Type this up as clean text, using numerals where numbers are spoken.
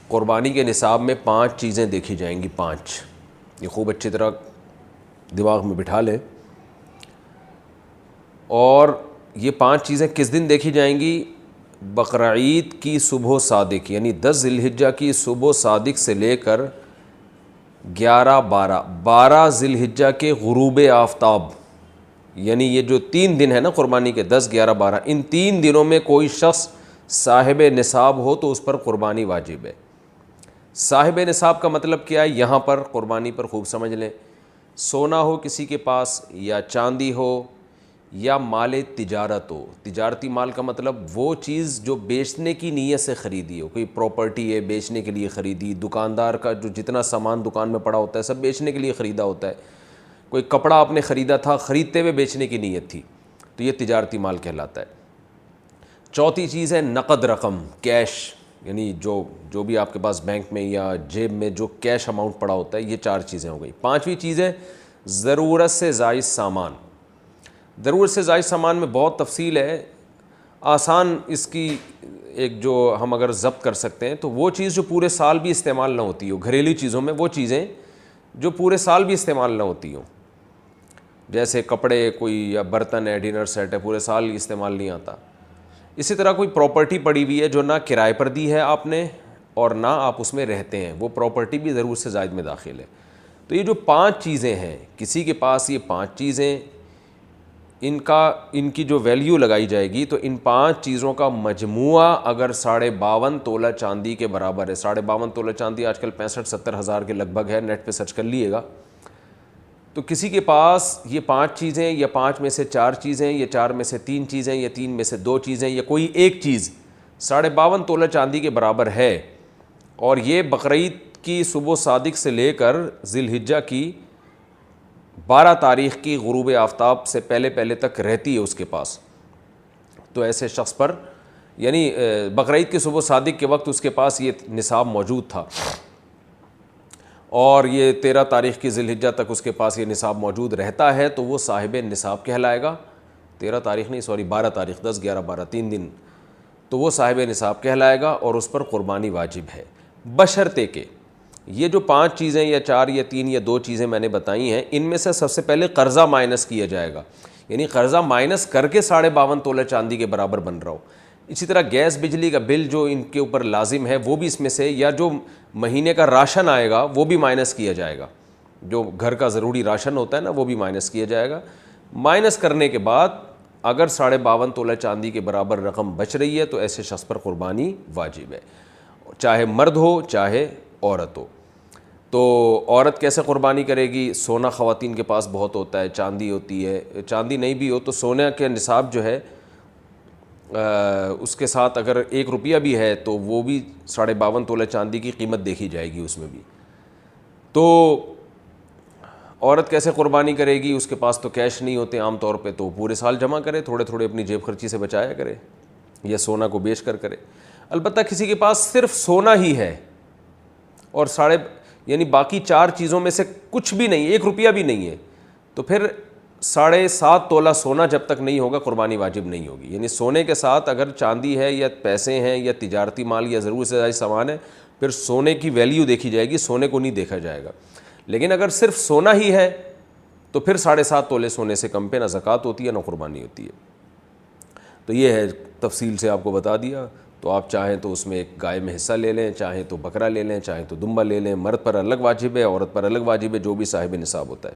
قربانی کے نصاب میں 5 چیزیں دیکھی جائیں گی. 5 یہ خوب اچھی طرح دماغ میں بٹھا لیں. اور یہ 5 چیزیں کس دن دیکھی جائیں گی؟ بقرعید کی صبح و صادق، یعنی 10 ذی الحجہ کی صبح و صادق سے لے کر 12 ذی الحجہ کے غروب آفتاب، یعنی یہ جو 3 دن ہے نا قربانی کے، 10 11 12، ان 3 دنوں میں کوئی شخص صاحب نصاب ہو تو اس پر قربانی واجب ہے. صاحب نصاب کا مطلب کیا ہے یہاں پر قربانی پر خوب سمجھ لیں. سونا ہو کسی کے پاس، یا چاندی ہو، یا مال تجارت ہو. تجارتی مال کا مطلب وہ چیز جو بیچنے کی نیت سے خریدی ہو. کوئی پراپرٹی ہے بیچنے کے لیے خریدی، دکاندار کا جو جتنا سامان دکان میں پڑا ہوتا ہے سب بیچنے کے لیے خریدا ہوتا ہے. کوئی کپڑا آپ نے خریدا تھا، خریدتے ہوئے بیچنے کی نیت تھی، تو یہ تجارتی مال کہلاتا ہے. چوتھی چیز ہے نقد رقم، کیش، یعنی جو بھی آپ کے پاس بینک میں یا جیب میں جو کیش اماؤنٹ پڑا ہوتا ہے. یہ 4 چیزیں ہو گئی. 5ویں چیز ہے ضرورت سے زائد سامان. ضرورت سے زائد سامان میں بہت تفصیل ہے. آسان اس کی ایک جو ہم اگر ضبط کر سکتے ہیں تو وہ چیز جو پورے سال بھی استعمال نہ ہوتی ہو. گھریلو چیزوں میں وہ چیزیں جو پورے سال بھی استعمال نہ ہوتی ہوں، جیسے کپڑے، کوئی یا برتن ہے، ڈنر سیٹ ہے، پورے سال استعمال نہیں آتا. اسی طرح کوئی پراپرٹی پڑی ہوئی ہے جو نہ کرائے پر دی ہے آپ نے اور نہ آپ اس میں رہتے ہیں، وہ پراپرٹی بھی ضرورت سے زائد میں داخل ہے. تو یہ جو 5 چیزیں ہیں، کسی کے پاس یہ 5 چیزیں، ان کی جو ویلیو لگائی جائے گی تو ان 5 چیزوں کا مجموعہ اگر 52.5 تولہ چاندی کے برابر ہے. 52.5 تولہ چاندی آج کل 65-70 ہزار کے لگ بھگ ہے، نیٹ پہ سرچ کر لیے گا. تو کسی کے پاس یہ 5 چیزیں، یا 5 میں سے 4 چیزیں، یا 4 میں سے 3 چیزیں، یا 3 میں سے 2 چیزیں، یا کوئی ایک چیز 52.5 تولہ چاندی کے برابر ہے، اور یہ بقرعید کی صبح صادق سے لے کر ذی الحجہ کی 12 تاریخ کی غروب آفتاب سے پہلے تک رہتی ہے اس کے پاس، تو ایسے شخص پر، یعنی بقرعید کی صبح صادق کے وقت اس کے پاس یہ نصاب موجود تھا، اور یہ 13 تاریخ کی ذی الحجہ تک اس کے پاس یہ نصاب موجود رہتا ہے، تو وہ صاحب نصاب کہلائے گا. 13 تاریخ نہیں، 12 تاریخ، 10 11 12 3 دن، تو وہ صاحب نصاب کہلائے گا اور اس پر قربانی واجب ہے. بشرطے کہ یہ جو 5 چیزیں یا 4 یا 3 یا 2 چیزیں میں نے بتائی ہیں، ان میں سے سب سے پہلے قرضہ مائنس کیا جائے گا، یعنی قرضہ مائنس کر کے 52.5 تولہ چاندی کے برابر بن رہا ہو. اسی طرح گیس بجلی کا بل جو ان کے اوپر لازم ہے وہ بھی اس میں سے، یا جو مہینے کا راشن آئے گا وہ بھی مائنس کیا جائے گا. جو گھر کا ضروری راشن ہوتا ہے نا وہ بھی مائنس کیا جائے گا. مائنس کرنے کے بعد اگر 52.5 تولہ چاندی کے برابر رقم بچ رہی ہے تو ایسے شخص پر قربانی واجب ہے، چاہے مرد ہو چاہے عورت ہو. تو عورت کیسے قربانی کرے گی؟ سونا خواتین کے پاس بہت ہوتا ہے، چاندی ہوتی ہے. چاندی نہیں بھی ہو تو سونے کے نصاب جو ہے اس کے ساتھ اگر 1 روپیہ بھی ہے تو وہ بھی 52.5 تولہ چاندی کی قیمت دیکھی جائے گی اس میں بھی. تو عورت کیسے قربانی کرے گی؟ اس کے پاس تو کیش نہیں ہوتے عام طور پہ، تو پورے سال جمع کرے، تھوڑے تھوڑے اپنی جیب خرچی سے بچایا کرے، یا سونا کو بیچ کر کرے. البتہ کسی کے پاس صرف سونا ہی ہے اور یعنی باقی 4 چیزوں میں سے کچھ بھی نہیں، 1 روپیہ بھی نہیں ہے، تو پھر 7.5 تولہ سونا جب تک نہیں ہوگا قربانی واجب نہیں ہوگی. یعنی سونے کے ساتھ اگر چاندی ہے یا پیسے ہیں یا تجارتی مال یا ضرورت سے زائد سامان ہے، پھر سونے کی ویلیو دیکھی جائے گی، سونے کو نہیں دیکھا جائے گا. لیکن اگر صرف سونا ہی ہے تو پھر 7.5 تولے سونے سے کم پہ نہ زکوٰۃ ہوتی ہے نہ قربانی ہوتی ہے. تو یہ ہے، تفصیل سے آپ کو بتا دیا. تو آپ چاہیں تو اس میں ایک گائے میں حصہ لے لیں، چاہیں تو بکرا لے لیں، چاہیں تو دمبا لے لیں. مرد پر الگ واجب ہے، عورت پر الگ واجب ہے، جو بھی صاحب نصاب ہوتا ہے.